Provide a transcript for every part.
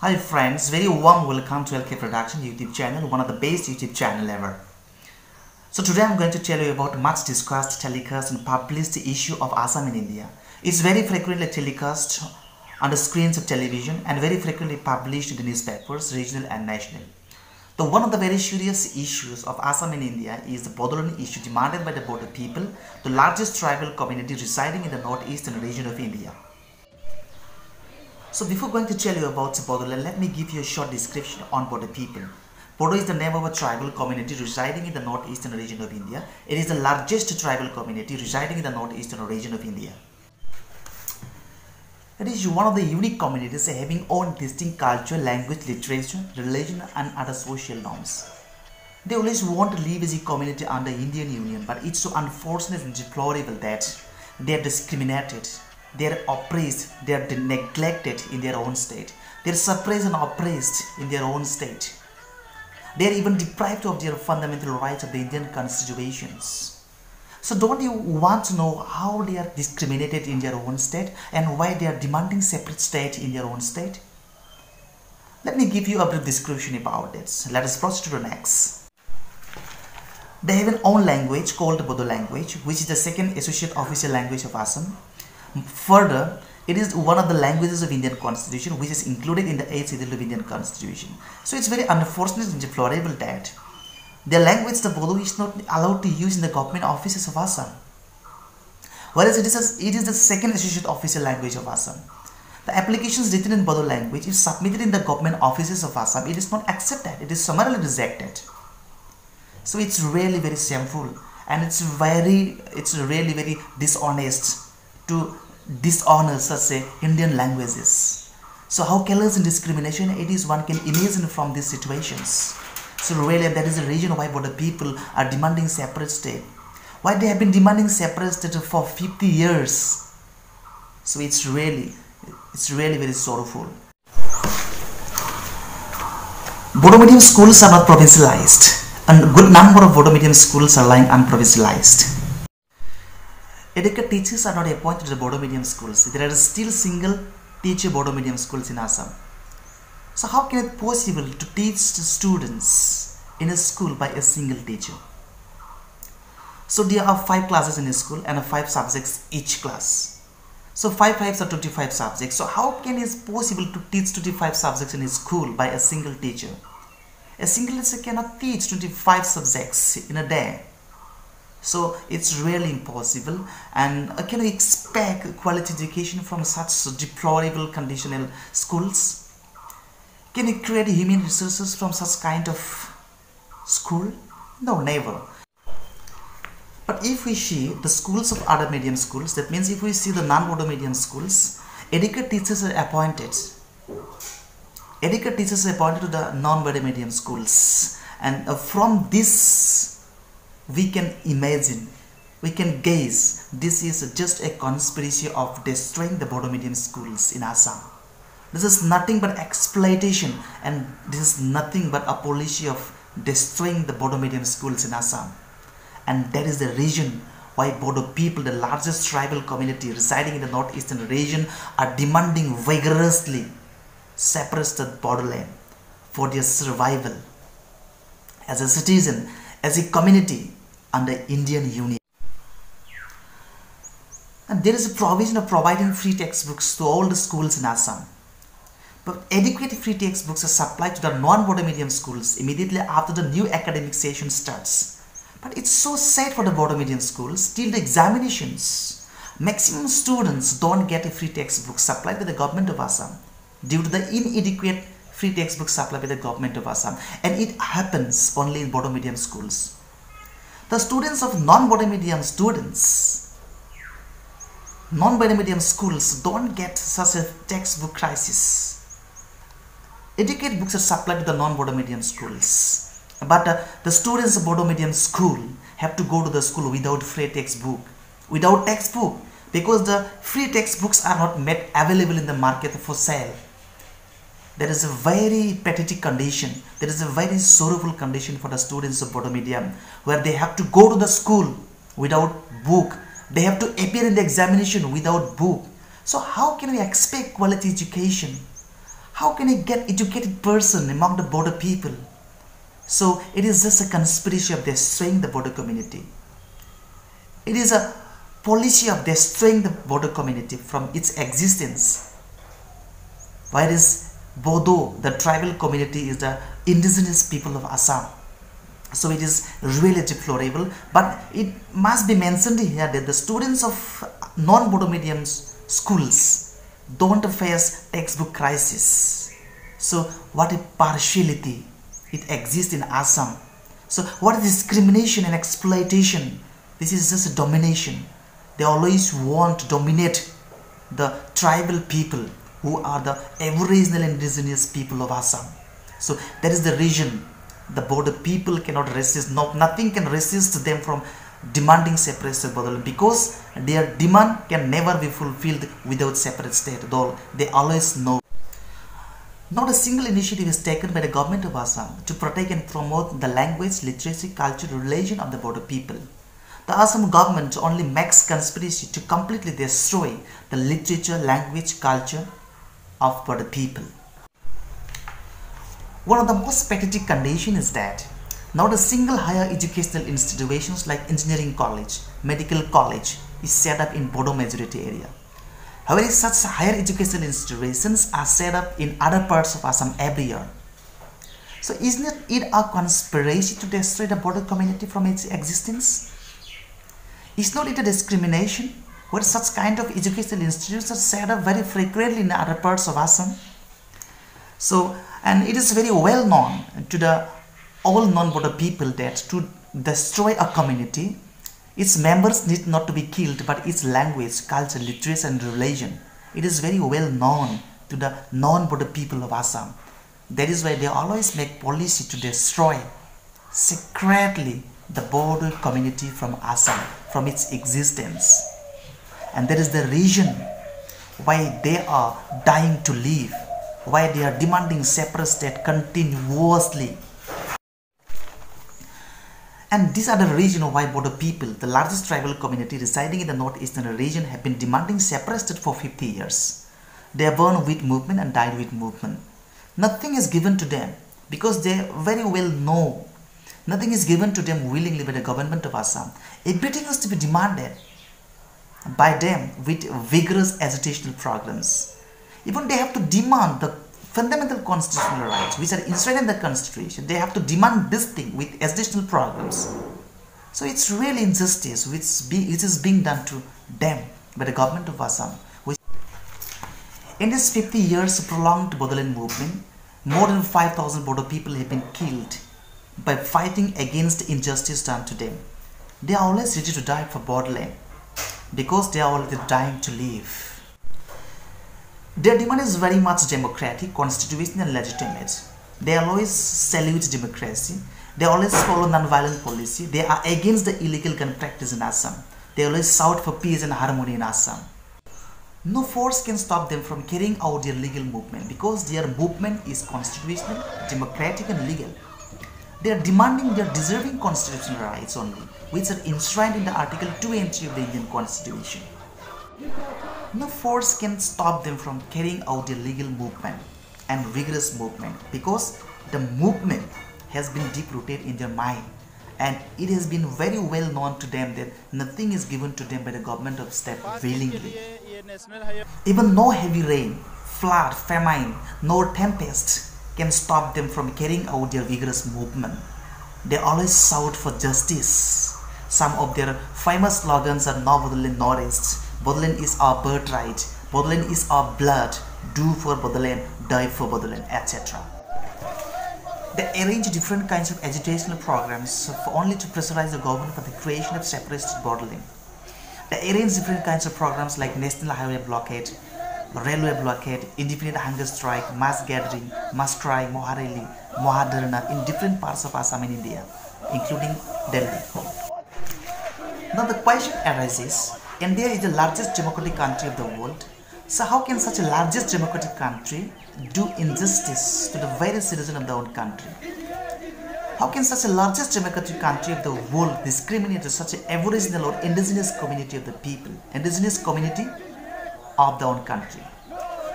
Hi friends, very warm welcome to LK Production YouTube channel, one of the best YouTube channel ever. So today I'm going to tell you about much discussed, telecast and published issue of Assam in India. It's very frequently telecast on the screens of television and very frequently published in the newspapers, regional and national. So one of the very serious issues of Assam in India is the BODOLAND issue demanded by the Bodo people, the largest tribal community residing in the northeastern region of India. So before going to tell you about BODOLAND, let me give you a short description on Bodo people. Bodo is the name of a tribal community residing in the northeastern region of India. It is the largest tribal community residing in the northeastern region of India. It is one of the unique communities having own distinct culture, language, literature, religion and other social norms. They always want to live as a community under Indian Union, but it's so unfortunate and deplorable that they are discriminated. They are oppressed, they are neglected in their own state. They are suppressed and oppressed in their own state. They are even deprived of their fundamental rights of the Indian constitutions. So don't you want to know how they are discriminated in their own state and why they are demanding separate state in their own state? Let me give you a brief description about it. Let us proceed to the next. They have an own language called Bodo language, which is the second associate official language of Assam. Further, it is one of the languages of Indian Constitution, which is included in the 8th schedule of Indian Constitution. So it's very unfortunate and deplorable that their language, the Bodo, is not allowed to use in the government offices of Assam, whereas it is the second associate official language of Assam. The applications written in Bodo language, if submitted in the government offices of Assam, it is not accepted. It is summarily rejected. So it's really very shameful, and it's really very dishonest to dishonor such Indian languages. So how careless and discrimination it is, one can imagine from these situations. So really that is the reason why Bodo people are demanding separate state. Why they have been demanding separate state for 50 years. So it's really very sorrowful. Bodo medium schools are not provincialized, and a good number of Bodo medium schools are lying unprovincialized. Educated teachers are not appointed to the Bodo medium schools. There are still single teacher Bodo medium schools in Assam. So how can it be possible to teach the students in a school by a single teacher? So there are 5 classes in a school and 5 subjects each class. So 5 5s are 25 subjects. So how can it be possible to teach 25 subjects in a school by a single teacher? A single teacher cannot teach 25 subjects in a day. So it's really impossible, and can we expect quality education from such deplorable conditional schools? Can we create human resources from such kind of school? No, never. But if we see the schools of other medium schools, that means if we see the non-Bodo medium schools, educated teachers are appointed. Educated teachers are appointed to the non-Bodo medium schools, and from this we can imagine, we can guess, this is just a conspiracy of destroying the Bodo medium schools in Assam. This is nothing but exploitation, and this is nothing but a policy of destroying the Bodo medium schools in Assam. And that is the reason why Bodo people, the largest tribal community residing in the northeastern region, are demanding vigorously separate BODOLAND for their survival as a citizen, as a community under Indian Union. And there is a provision of providing free textbooks to all the schools in Assam. But adequate free textbooks are supplied to the non-Bodo medium schools immediately after the new academic session starts. But it's so sad for the Bodo medium schools, till the examinations, maximum students don't get a free textbook supplied by the government of Assam due to the inadequate free textbook supplied by the government of Assam. And it happens only in Bodo medium schools. The students of non-Bodo medium schools don't get such a textbook crisis. Educated books are supplied to the non-Bodo medium schools, but the students of Bodo medium school have to go to the school without free textbook. Without textbook, because the free textbooks are not made available in the market for sale. There is a very pathetic condition. There is a very sorrowful condition for the students of Bodo medium, where they have to go to the school without book. They have to appear in the examination without book. So how can we expect quality education? How can I get educated person among the Bodo people? So it is just a conspiracy of destroying the Bodo community. It is a policy of destroying the Bodo community from its existence. Whereas Bodo, the tribal community, is the indigenous people of Assam. So it is really deplorable, but it must be mentioned here that the students of non-Bodo medium schools don't face textbook crisis. So what a partiality it exists in Assam. So what is discrimination and exploitation? This is just a domination. They always want to dominate the tribal people who are the aboriginal indigenous people of Assam. So that is the reason the Bodo people cannot resist, nothing can resist them from demanding separation of Bodoland, because their demand can never be fulfilled without separate state, though they always know. Not a single initiative is taken by the government of Assam to protect and promote the language, literacy, culture, religion of the Bodo people. The Assam government only makes conspiracy to completely destroy the literature, language, culture of Bodo people. One of the most pathetic conditions is that not a single higher educational institutions like engineering college, medical college is set up in Bodo majority area. However, such higher educational institutions are set up in other parts of Assam every year. So isn't it a conspiracy to destroy the Bodo community from its existence? Is not it a discrimination where such kind of educational institutions are set up very frequently in other parts of Assam? So, and it is very well known to the all non-Bodo people that to destroy a community, its members need not to be killed, but its language, culture, literature and religion. It is very well known to the non-Bodo people of Assam. That is why they always make policy to destroy secretly the Bodo community from Assam, from its existence. And that is the reason why they are dying to live, why they are demanding separate state continuously. And these are the reasons why Bodo people, the largest tribal community residing in the northeastern region, have been demanding separate state for 50 years. They are born with movement and died with movement. Nothing is given to them because they very well know nothing is given to them willingly by the government of Assam. Everything has to be demanded by them with vigorous agitational programs. Even they have to demand the fundamental constitutional rights which are enshrined in the constitution. They have to demand this thing with agitational programs. So it's really injustice which is being done to them by the government of Assam. In this 50 years prolonged Bodoland movement, more than 5,000 Bodo people have been killed by fighting against injustice done to them. They are always ready to die for Bodoland because they are already dying to live. Their demand is very much democratic, constitutional and legitimate. They always salute democracy. They always follow non-violent policy. They are against the illegal gun practice in Assam. They always shout for peace and harmony in Assam. No force can stop them from carrying out their legal movement because their movement is constitutional, democratic and legal. They are demanding their deserving constitutional rights only, which are enshrined in the Article 2 entry of the Indian Constitution. No force can stop them from carrying out their legal movement and rigorous movement because the movement has been deep-rooted in their mind, and it has been very well known to them that nothing is given to them by the government of state willingly. Even no heavy rain, flood, famine, nor tempest can stop them from carrying out their vigorous movement. They always shout for justice. Some of their famous slogans are "No Bodoland, no rest," "Bodoland is our birthright," "Bodoland is our blood," "Do for Bodoland, die for Bodoland," etc. They arrange different kinds of agitational programs only to pressurize the government for the creation of separate Bodoland. They arrange different kinds of programs like National Highway Blockade, Railway Blockade, Independent Hunger Strike, Mass Gathering, Mass Cry, Mohareli, Mohadharna in different parts of Assam and India, including Delhi. Now the question arises, India is the largest democratic country of the world. So how can such a largest democratic country do injustice to the very citizen of their own country? How can such a largest democratic country of the world discriminate to such an aboriginal or indigenous community of the people, indigenous community of their own country?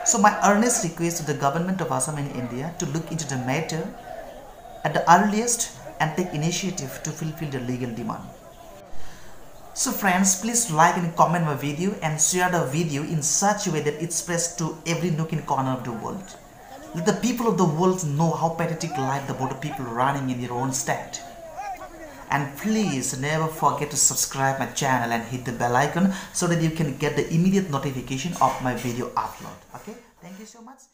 So my earnest request to the government of Assam and India to look into the matter at the earliest and take initiative to fulfill the legal demand. So friends, please like and comment my video and share the video in such a way that it spreads to every nook and corner of the world. Let the people of the world know how pathetic life the Bodo people running in their own state. And please never forget to subscribe my channel and hit the bell icon so that you can get the immediate notification of my video upload. Okay, thank you so much.